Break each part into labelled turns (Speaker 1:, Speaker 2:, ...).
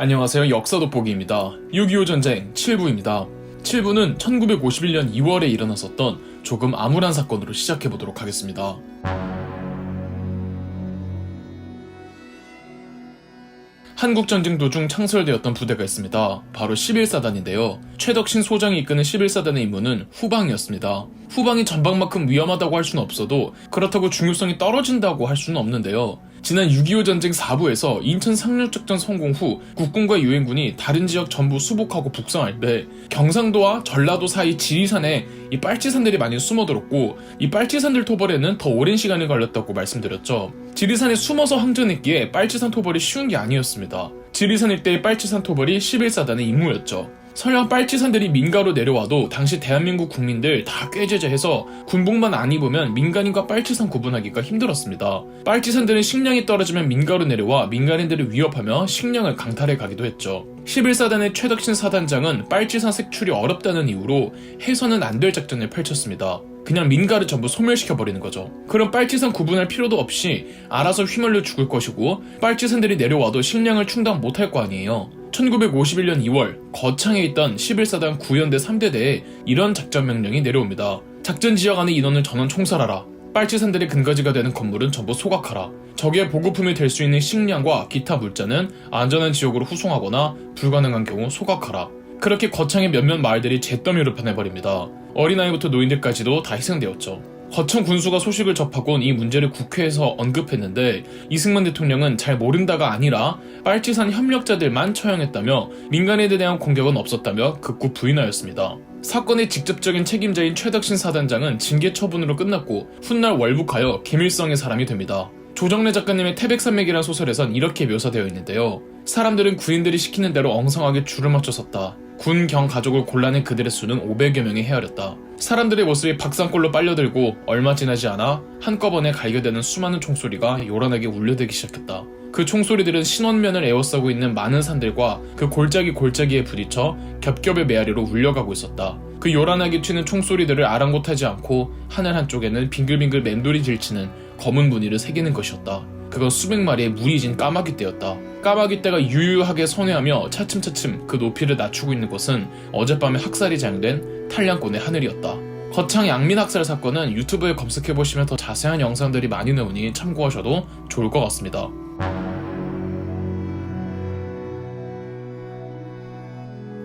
Speaker 1: 안녕하세요. 역사 돋보기입니다. 6.25 전쟁 7부입니다. 7부는 1951년 2월에 일어났었던 조금 암울한 사건으로 시작해보도록 하겠습니다. 한국전쟁 도중 창설되었던 부대가 있습니다. 바로 11사단인데요. 최덕신 소장이 이끄는 11사단의 임무는 후방이었습니다. 후방이 전방만큼 위험하다고 할 수는 없어도 그렇다고 중요성이 떨어진다고 할 수는 없는데요. 지난 6.25 전쟁 4부에서 인천 상륙작전 성공 후 국군과 유엔군이 다른 지역 전부 수복하고 북상할 때 경상도와 전라도 사이 지리산에 이 빨치산들이 많이 숨어들었고 이 빨치산들 토벌에는 더 오랜 시간이 걸렸다고 말씀드렸죠. 지리산에 숨어서 항전했기에 빨치산 토벌이 쉬운 게 아니었습니다. 지리산 일대의 빨치산 토벌이 11사단의 임무였죠. 설령 빨치산들이 민가로 내려와도 당시 대한민국 국민들 다 꾀죄죄해서 군복만 안 입으면 민간인과 빨치산 구분하기가 힘들었습니다. 빨치산들은 식량이 떨어지면 민가로 내려와 민간인들을 위협하며 식량을 강탈해 가기도 했죠. 11사단의 최덕신 사단장은 빨치산 색출이 어렵다는 이유로 해서는 안 될 작전을 펼쳤습니다. 그냥 민가를 전부 소멸시켜버리는 거죠. 그럼 빨치산 구분할 필요도 없이 알아서 휘말려 죽을 것이고 빨치산들이 내려와도 식량을 충당 못할 거 아니에요. 1951년 2월 거창에 있던 11사단 9연대 3대대에 이런 작전 명령이 내려옵니다. 작전 지역 안의 인원을 전원 총살하라. 빨치산들의 근거지가 되는 건물은 전부 소각하라. 적의 보급품이 될 수 있는 식량과 기타 물자는 안전한 지역으로 후송하거나 불가능한 경우 소각하라. 그렇게 거창의 몇몇 마을들이 잿더미로 변해버립니다. 어린아이부터 노인들까지도 다 희생되었죠. 거창 군수가 소식을 접하곤 이 문제를 국회에서 언급했는데 이승만 대통령은 잘 모른다가 아니라 빨치산 협력자들만 처형했다며 민간인에 대한 공격은 없었다며 극구 부인하였습니다. 사건의 직접적인 책임자인 최덕신 사단장은 징계 처분으로 끝났고 훗날 월북하여 김일성의 사람이 됩니다. 조정래 작가님의 태백산맥이라는 소설에선 이렇게 묘사되어 있는데요. 사람들은 군인들이 시키는 대로 엉성하게 줄을 맞춰 섰다. 군, 경, 가족을 골라낸 그들의 수는 500여 명에 헤아렸다. 사람들의 모습이 박산골로 빨려들고 얼마 지나지 않아 한꺼번에 갈겨대는 수많은 총소리가 요란하게 울려대기 시작했다. 그 총소리들은 신원면을 에워싸고 있는 많은 산들과 그 골짜기에 부딪혀 겹겹의 메아리로 울려가고 있었다. 그 요란하게 튀는 총소리들을 아랑곳하지 않고 하늘 한쪽에는 빙글빙글 맴돌이 질치는 검은 무늬를 새기는 것이었다. 그건 수백 마리의 물이 진 까마귀떼였다. 까마귀떼가 유유하게 선회하며 차츰차츰 그 높이를 낮추고 있는 것은 어젯밤에 학살이 장된 탄량권의 하늘이었다. 거창 양민학살 사건은 유튜브에 검색해보시면 더 자세한 영상들이 많이 나오니 참고하셔도 좋을 것 같습니다.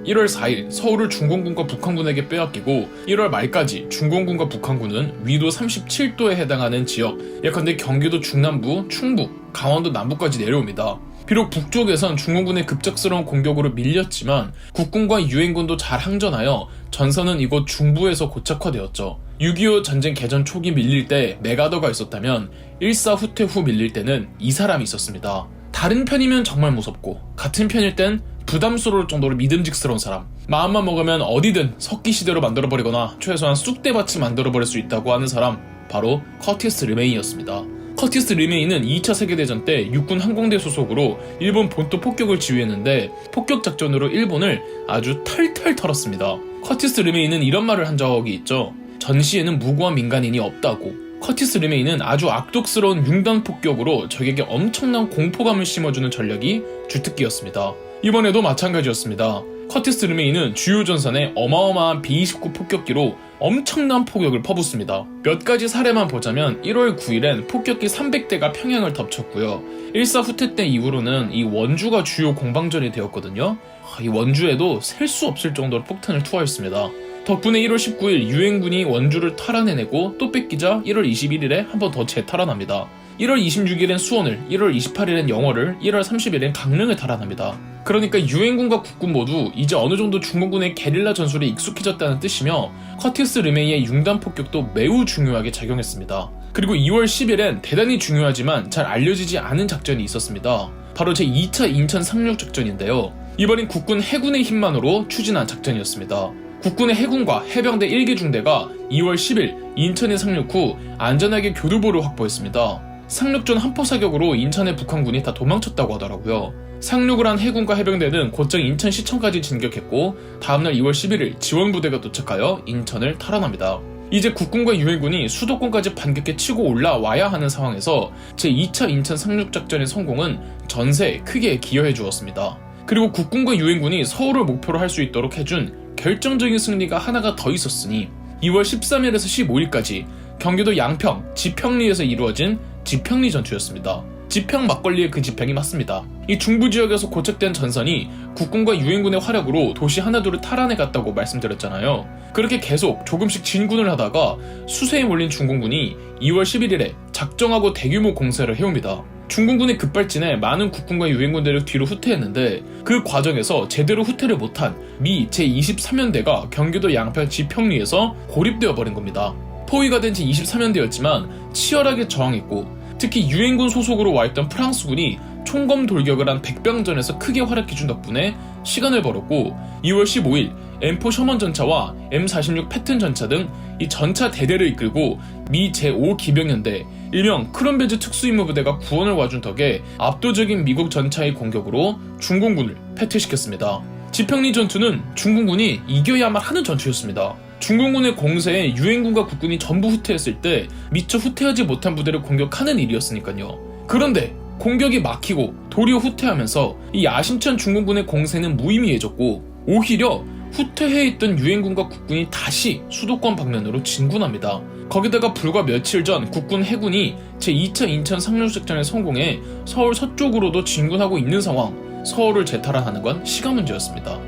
Speaker 1: 1월 4일 서울을 중공군과 북한군에게 빼앗기고 1월 말까지 중공군과 북한군은 위도 37도에 해당하는 지역, 예컨대 경기도 중남부, 충북, 강원도 남부까지 내려옵니다. 비록 북쪽에선 중공군의 급작스러운 공격으로 밀렸지만 국군과 유엔군도 잘 항전하여 전선은 이곳 중부에서 고착화되었죠. 6.25 전쟁 개전 초기 밀릴 때 메가더가 있었다면 1사 후퇴 후 밀릴 때는 이 사람이 있었습니다. 다른 편이면 정말 무섭고 같은 편일 땐 부담스러울 정도로 믿음직스러운 사람, 마음만 먹으면 어디든 석기시대로 만들어버리거나 최소한 쑥대밭이 만들어버릴 수 있다고 하는 사람, 바로 커티스 르메이였습니다. 커티스 르메이는 2차 세계대전 때 육군 항공대 소속으로 일본 본토 폭격을 지휘했는데 폭격 작전으로 일본을 아주 털털 털었습니다. 커티스 르메이는 이런 말을 한 적이 있죠. 전시에는 무고한 민간인이 없다고. 커티스 르메이는 아주 악독스러운 융단 폭격으로 적에게 엄청난 공포감을 심어주는 전력이 주특기였습니다. 이번에도 마찬가지였습니다. 커티스 르메이는 주요 전선에 어마어마한 B-29 폭격기로 엄청난 폭격을 퍼붓습니다. 몇 가지 사례만 보자면 1월 9일엔 폭격기 300대가 평양을 덮쳤고요. 1사 후퇴 때 이후로는 이 원주가 주요 공방전이 되었거든요. 이 원주에도 셀 수 없을 정도로 폭탄을 투하했습니다. 덕분에 1월 19일 유엔군이 원주를 탈환해내고 또 뺏기자 1월 21일에 한 번 더 재탈환합니다. 1월 26일엔 수원을, 1월 28일엔 영월을, 1월 30일엔 강릉을 탈환합니다. 그러니까 유엔군과 국군 모두 이제 어느 정도 중공군의 게릴라 전술에 익숙해졌다는 뜻이며 커티스 르메이의 융단 폭격도 매우 중요하게 작용했습니다. 그리고 2월 10일엔 대단히 중요하지만 잘 알려지지 않은 작전이 있었습니다. 바로 제2차 인천 상륙 작전인데요. 이번엔 국군 해군의 힘만으로 추진한 작전이었습니다. 국군의 해군과 해병대 1기 중대가 2월 10일 인천에 상륙 후 안전하게 교두보를 확보했습니다. 상륙 전 한포 사격으로 인천의 북한군이 다 도망쳤다고 하더라고요. 상륙을 한 해군과 해병대는 곧장 인천시청까지 진격했고 다음날 2월 11일 지원부대가 도착하여 인천을 탈환합니다. 이제 국군과 유엔군이 수도권까지 반격해 치고 올라와야 하는 상황에서 제2차 인천 상륙작전의 성공은 전세에 크게 기여해 주었습니다. 그리고 국군과 유엔군이 서울을 목표로 할 수 있도록 해준 결정적인 승리가 하나가 더 있었으니 2월 13일에서 15일까지 경기도 양평, 지평리에서 이루어진 지평리 전투였습니다. 지평 막걸리의 그 지평이 맞습니다. 이 중부 지역에서 고착된 전선이 국군과 유엔군의 화력으로 도시 하나둘을 탈환해 갔다고 말씀드렸잖아요. 그렇게 계속 조금씩 진군을 하다가 수세에 몰린 중공군이 2월 11일에 작정하고 대규모 공세를 해옵니다. 중공군의 급발진에 많은 국군과 유엔군대를 뒤로 후퇴했는데 그 과정에서 제대로 후퇴를 못한 미 제23연대가 경기도 양평 지평리에서 고립되어 버린 겁니다. 포위가 된 제23연대였지만 치열하게 저항했고 특히 유엔군 소속으로 와있던 프랑스군이 총검 돌격을 한 백병전에서 크게 활약해준 덕분에 시간을 벌었고 2월 15일 M4 셔먼 전차와 M46 패튼 전차 등 이 전차 대대를 이끌고 미 제5기병연대 일명 크론베즈 특수임무부대가 구원을 와준 덕에 압도적인 미국 전차의 공격으로 중공군을 패퇴시켰습니다. 지평리 전투는 중공군이 이겨야만 하는 전투였습니다. 중공군의 공세에 유엔군과 국군이 전부 후퇴했을 때 미처 후퇴하지 못한 부대를 공격하는 일이었으니까요. 그런데 공격이 막히고 도리어 후퇴하면서 이 야심찬 중공군의 공세는 무의미해졌고 오히려 후퇴해 있던 유엔군과 국군이 다시 수도권 방면으로 진군합니다. 거기다가 불과 며칠 전 국군 해군이 제2차 인천 상륙작전에 성공해 서울 서쪽으로도 진군하고 있는 상황, 서울을 재탈환하는 건 시간 문제였습니다.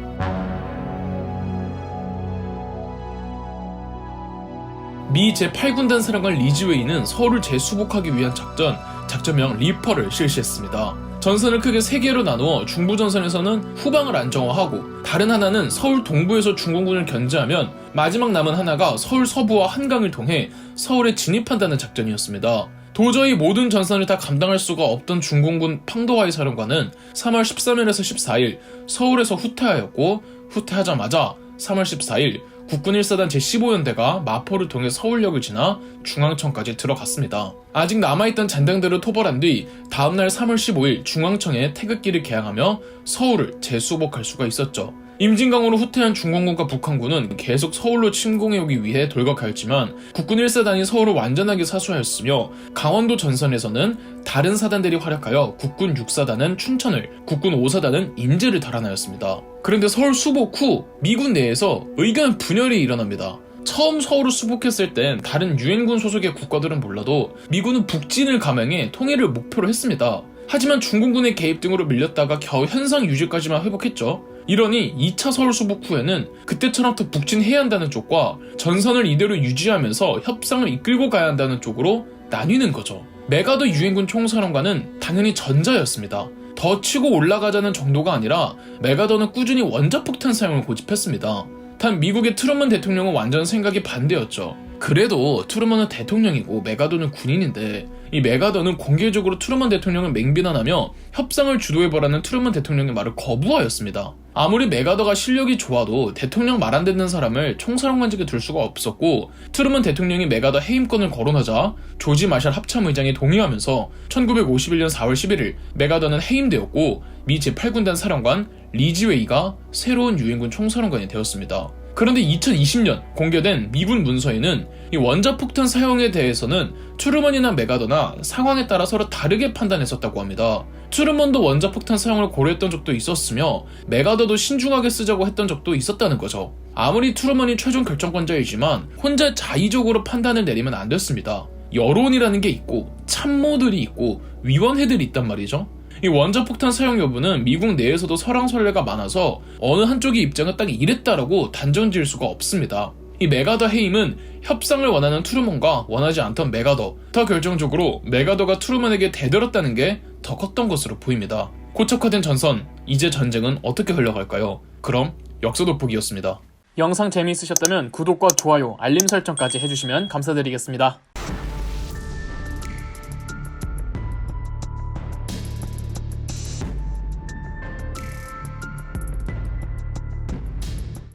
Speaker 1: 미 제8군단 사령관 리즈웨이는 서울을 재수복하기 위한 작전명 리퍼를 실시했습니다. 전선을 크게 3개로 나누어 중부전선에서는 후방을 안정화하고 다른 하나는 서울 동부에서 중공군을 견제하면 마지막 남은 하나가 서울 서부와 한강을 통해 서울에 진입한다는 작전이었습니다. 도저히 모든 전선을 다 감당할 수가 없던 중공군 팡도하이 사령관은 3월 13일에서 14일 서울에서 후퇴하였고 후퇴하자마자 3월 14일 국군 1사단 제15연대가 마포를 통해 서울역을 지나 중앙청까지 들어갔습니다. 아직 남아있던 잔당들을 토벌한 뒤 다음날 3월 15일 중앙청에 태극기를 개항하며 서울을 재수복할 수가 있었죠. 임진강으로 후퇴한 중공군과 북한군은 계속 서울로 침공해오기 위해 돌격하였지만 국군 1사단이 서울을 완전하게 사수하였으며 강원도 전선에서는 다른 사단들이 활약하여 국군 6사단은 춘천을, 국군 5사단은 인제를 달아나였습니다. 그런데 서울 수복 후 미군 내에서 의견 분열이 일어납니다. 처음 서울을 수복했을 땐 다른 유엔군 소속의 국가들은 몰라도 미군은 북진을 감행해 통일을 목표로 했습니다. 하지만 중공군의 개입 등으로 밀렸다가 겨우 현상 유지까지만 회복했죠. 이러니 2차 서울 수복 후에는 그때처럼 더 북진해야 한다는 쪽과 전선을 이대로 유지하면서 협상을 이끌고 가야 한다는 쪽으로 나뉘는 거죠. 메가더 유엔군 총사령관은 당연히 전자였습니다. 더 치고 올라가자는 정도가 아니라 메가더는 꾸준히 원자폭탄 사용을 고집했습니다. 단 미국의 트루먼 대통령은 완전 생각이 반대였죠. 그래도 트루먼은 대통령이고 메가더는 군인인데 이 메가더는 공개적으로 트루먼 대통령을 맹비난하며 협상을 주도해보라는 트루먼 대통령의 말을 거부하였습니다. 아무리 메가더가 실력이 좋아도 대통령 말 안 듣는 사람을 총사령관직에 둘 수가 없었고 트루먼 대통령이 메가더 해임권을 거론하자 조지 마샬 합참의장이 동의하면서 1951년 4월 11일 메가더는 해임되었고 미 제8군단 사령관 리즈웨이가 새로운 유엔군 총사령관이 되었습니다. 그런데 2020년 공개된 미군 문서에는 이 원자폭탄 사용에 대해서는 트루먼이나 메가더나 상황에 따라 서로 다르게 판단했었다고 합니다. 트루먼도 원자폭탄 사용을 고려했던 적도 있었으며 메가더도 신중하게 쓰자고 했던 적도 있었다는 거죠. 아무리 트루먼이 최종 결정권자이지만 혼자 자의적으로 판단을 내리면 안 됐습니다. 여론이라는 게 있고 참모들이 있고 위원회들이 있단 말이죠. 이 원자폭탄 사용 여부는 미국 내에서도 설왕설래가 많아서 어느 한쪽의 입장은 딱 이랬다라고 단정 지을 수가 없습니다. 이 메가더 해임은 협상을 원하는 트루먼과 원하지 않던 메가더, 더 결정적으로 메가더가 트루먼에게 대들었다는 게 더 컸던 것으로 보입니다. 고착화된 전선, 이제 전쟁은 어떻게 흘러갈까요? 그럼 역사 돋보기였습니다.
Speaker 2: 영상 재미있으셨다면 구독과 좋아요, 알림 설정까지 해주시면 감사드리겠습니다.